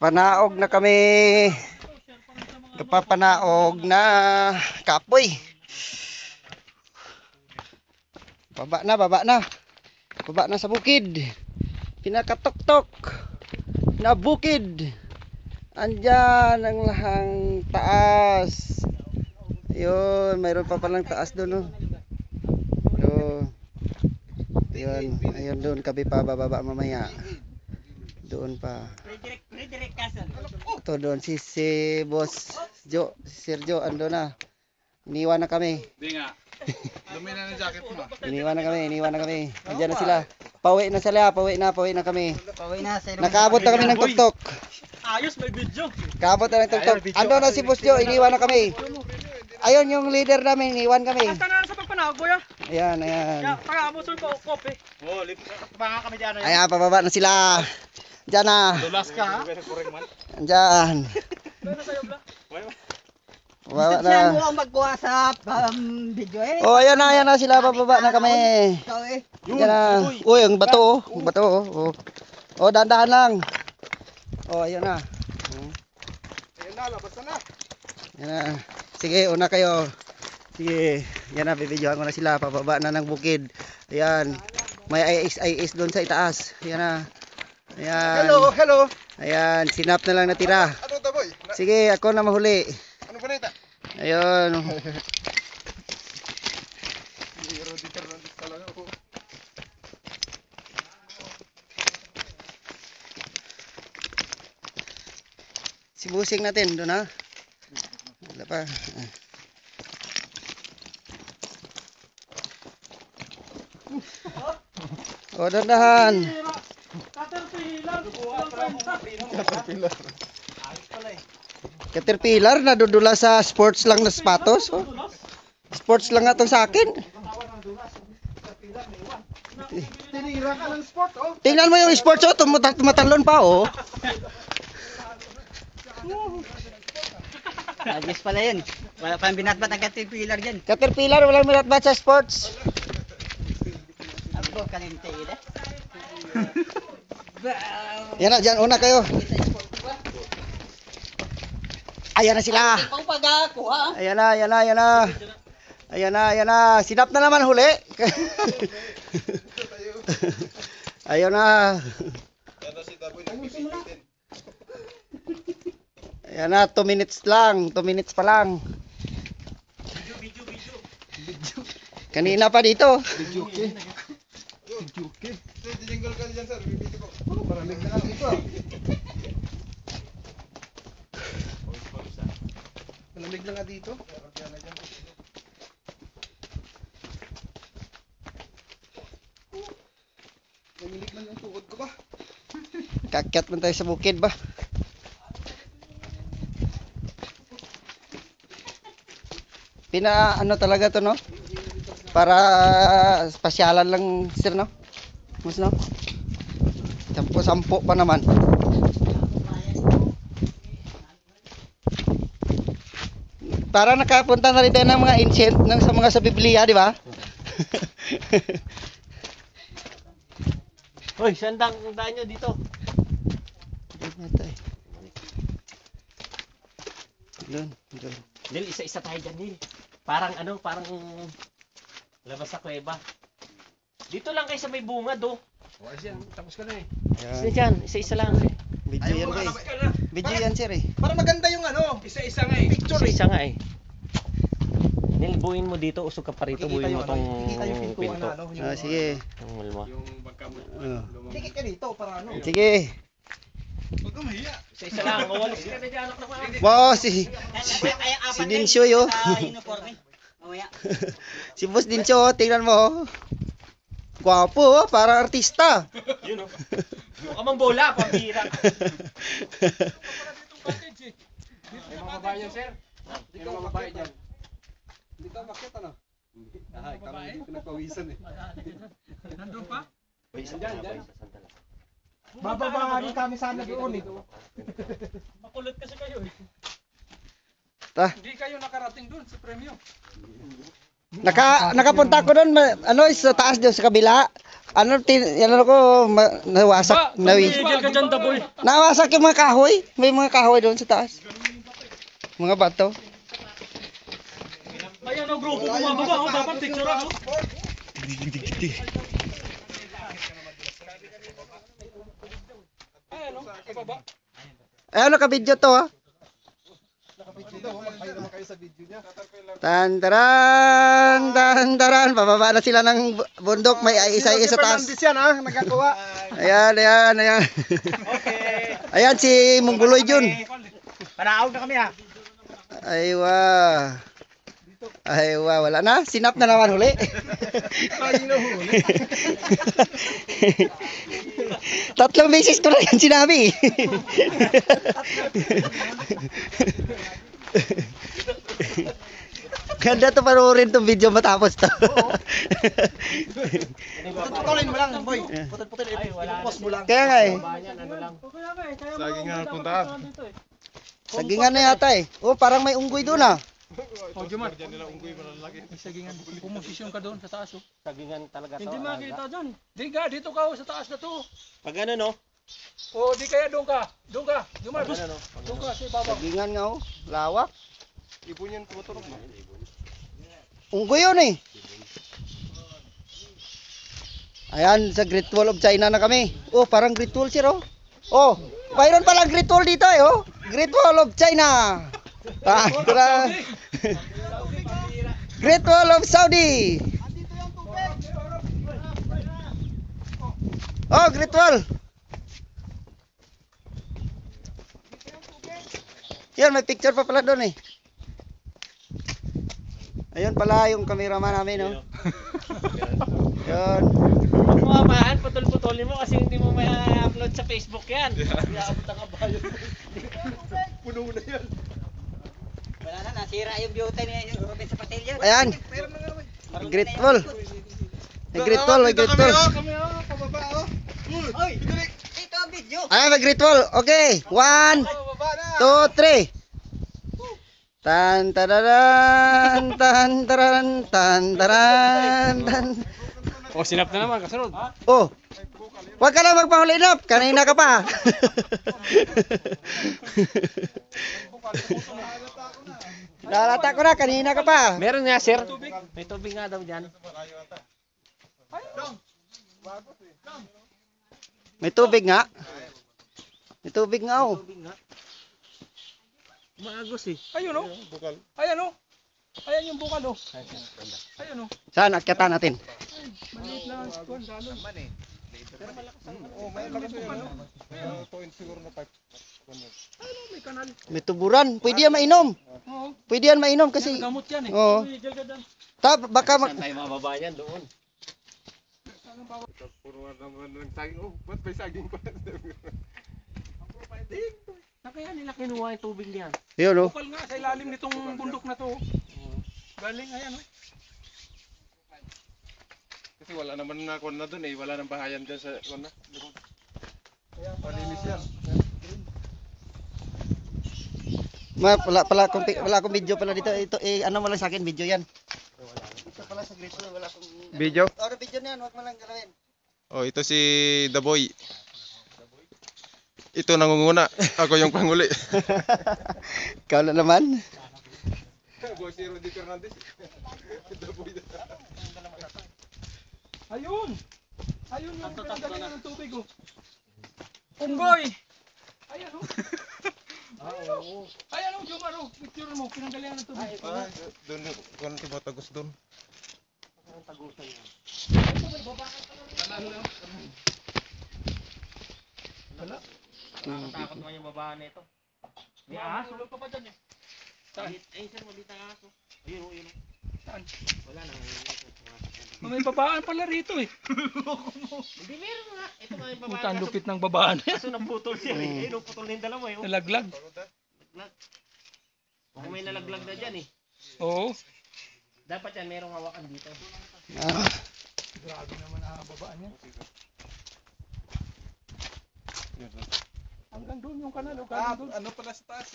Panaog na kami. Kapapanaog na kapoy. Baba na, baba na. Baba na sa bukid. Pinakatok-tok na bukid. Andyan ang lahang taas. Ayun, mayroon pa palang taas doon. Oh. Ayun, ayun doon kami pa bababa mamaya. Doon pa. Ito doon si Boss Jo, si Sir Jo ando na. Iniwan na kami. Hindi nga. Dumi na ng jacket mo. Iniwan na kami. Andiyan na sila. Pauwi na kami. Pauwi na sa Nakaabot na kami ng tuktok. Ayos, may video. Kaabot na ng tuktok. Ando na si Boss Jo, iniwan na kami. Ayun yung leader namin, iniwan kami. Basta na sa pagpanahog, boy. Ayan, ayan. Taga-abuson ko, kope. Oh, baka kami dyan. Ayan, pababa na sila. Diyan na. Dulas ka ha? Andyan. Pababa na. Siya mo ang magkuha sa video eh. Oh, ayan na sila. Pababa na kami. Ikaw eh. Diyan na. Uy, ang bato oh. Ang bato oh. Oh, dahan-dahan lang. Oh, ayan na. Ayun na, labas na. Ayan na. Sige, una kayo. Sige. Yan na, bibidyohan ko na sila. Pababa na ng bukid. Ayan. May IS doon sa itaas. Ayan na. Ayan. Hello. Ayan, sinap na lang natira. Ano to, boy? Sige, ako na mahuli. Ano ba nita? Ayun. Si busing natin doon ha. Wala pa. O, dandahan. Caterpillar, nadudula sa sports lang na sapatos. Oh. Sports lang nga to sa akin. Tinira ka ng sport, oh. Tingnan mo yung sports, oh. Tumatalon pa, oh. Ayos pala yun. Wala pang binatbat ang caterpillar dyan. Caterpillar, walang minatbat sa sports. Ako kalinte eh. Yan na, dyan, una kayo. Ayan na sila. Pang pag-akuha. Ayan na. Sinap na naman huli. Ayun na. Ayan na, 2 minutes lang. 2 minutes pa lang. Kanina pa dito. Jingle ka dyan, sir. Bibiti ko. Maraming na lang ito. Malamig na nga dito. Namilig man yung tuhod ko ba? Kakyat man tayo sa bukid ba? Ano talaga to, no? Para pasyalan lang, sir, no? Mas, no? Sampo pa naman. Para nakapunta na rin tayo ng mga ancient sa mga sa Biblia, di ba? Hoy, saan daan nyo dito? Doon. Nil, isa-isa tayo dyan, Nil. Parang labas sa kuweba. Dito lang kayo sa may bunga, do. Tapos ka na eh. Isa dyan, isa-isa lang. Video yan, guys. Video yan, sir, eh. Para maganda yung ano. Isa-isa nga eh. Picture eh. Isa nga eh. Nil, buuin mo dito, usog ka pa rito, buuin mo tong pinto. Sige. Ang mulma. Yung bangka mo. Dikit ka dito para ano. Sige. Huwag kang mahiya. Isa-isa lang, mawalis ka na dyan, anak na mga. Wow, si Dinsyo, yo. Uniforme. Mamaya. Si Boss Dinsyo, tingnan mo. Gwapo, parang artista. Yun o. Mukha mang bola, pambira. May mga babae yan, sir. May mga babae dyan. Hindi ka bakit ano? Ay, kami hindi pinagpawisan eh. Nandun pa? Dyan. Bababaan kami sana doon eh. Makulot kasi kayo eh. Ta. Hindi kayo nakarating doon sa premyo. Nakapunta ko doon, ano, sa taas doon sa kabila. Ano, ko, nawasak, nawasak yung mga kahoy. May mga kahoy doon sa taas. Mga bato. Ayan o, grupo bumababa. Dapat picture ako. Ayan o, kababa. Ayan, nakabidyo to, ha. Tantaran, bababa na sila ng bundok, may isa-isa taas. yan ha, nagkakuha. Ayan. Okay. Ayan si Mongoloid yun. Panaawag na kami ha. Aywa, wala na. Sinap na naman huli. Tatlong beses ko na yan sinabi. Ganda to, panoorin tong video matapos to. Putulin mo lang, boy. Putulin, post mo lang. Kaya nga eh. Saging nga puntahan. Sagingan na yata eh. Oh, parang may unggoy doon ah. O, Jumar. Sagingan. Pumosisyon ka doon sa taas. Oh. Sagingan talaga to. Hindi makita dyan. Di ka, dito ka sa taas na to. Pag ano no? O, di kaya doon ka. Doon ka. Jumar, doon ka. Si Baba. Sagingan nga oh. Lawak. Ibon yan tumuturog mo. Unggoy yun eh. Ayan, sa Great Wall of China na kami. Oh, parang Great Wall sir oh. Oh, mayroon palang Great Wall dito eh oh. Great Wall of China. Tara. Great Wall of Saudi. Oh, Great Wall. Yan, may picture pa pala doon eh. Ayun pala yung cameraman namin, no? Yun. Huwag mo amahan, putol-putulin mo kasi hindi mo may upload sa Facebook yan. Iaabot ang kabayo. Puno na yan. Wala na, nasira yung beauty niya yung Ruben sa Patilyo. Ayan. Great Wall. May Great Wall, may Great Wall. Kami pababa oh. Oy, ito ang video. Ayan, may Great Wall. Okay. 1, 2, 3. Tan tararan, tan tararan, tan tararan, tan. O, sinap na naman, kasunod. Oh. Huwag ka lang magpahulinap. Kanina ka pa. Nalata ko na, kanina ka pa. Meron nga sir. May tubig nga daw dyan. May tubig nga. May tubig nga oh. Maagos eh. Ayun o. Ayan o. Ayan yung bukal o. Ayun o. Saan akyatan natin? Maliit lang ang squad. May kanal. May tuburan. Pwede yan mainom. Oo. Pwede yan mainom kasi. Gamot yan eh. Oo. Baka Saan tayo mababa yan doon? Puro naman ng saging. Oh, ba't may saging pa? Na kaya nila kinuha yung tubig niyan? Yun oh. Bukal nga sa ilalim nitong bundok na to. Galing, ayan o. Kasi wala naman na kon na doon eh. Wala nang bahayan dyan sa kon na. Malinis yan. Wala akong video pala dito. Ito ano mo lang sa akin video yan. Ito pala sa Great Wall, wala akong Video? Ano video niyan, wag mo lang galawin. Oh, ito si The Boy. Ito nangunguna. Ako yung panguli. Ikaw na naman. Boy si Rudy Fernandez. The Boy. Ayun! Ayun yung pinagalingan ng tubig o. Unggoy! Ayan o. Ayan o, Jumar o. Picture mo, pinagalingan ng tubig. Doon kon si Botagos doon. Nakatakot naman yung babaan nito. May aso. Tulog ka pa dyan eh. Ay sir, maliit ang aso. Ayun o, yun o. Saan? Wala na. May babaan pala rito eh. Hindi meron nga. Ito nga yung babaan. Puta, ang lupit ng babaan. Kaso naputol siya eh. Ayun o, putol na yung dala mo eh. Nalaglag. Nalaglag. Kung may nalaglag na dyan eh. Oo. Dapat yan, merong hawakan dito. Ah. Grabe naman ang babaan niya. Hanggang doon yung kanal o. Hanggang doon. Ano pala sa taas?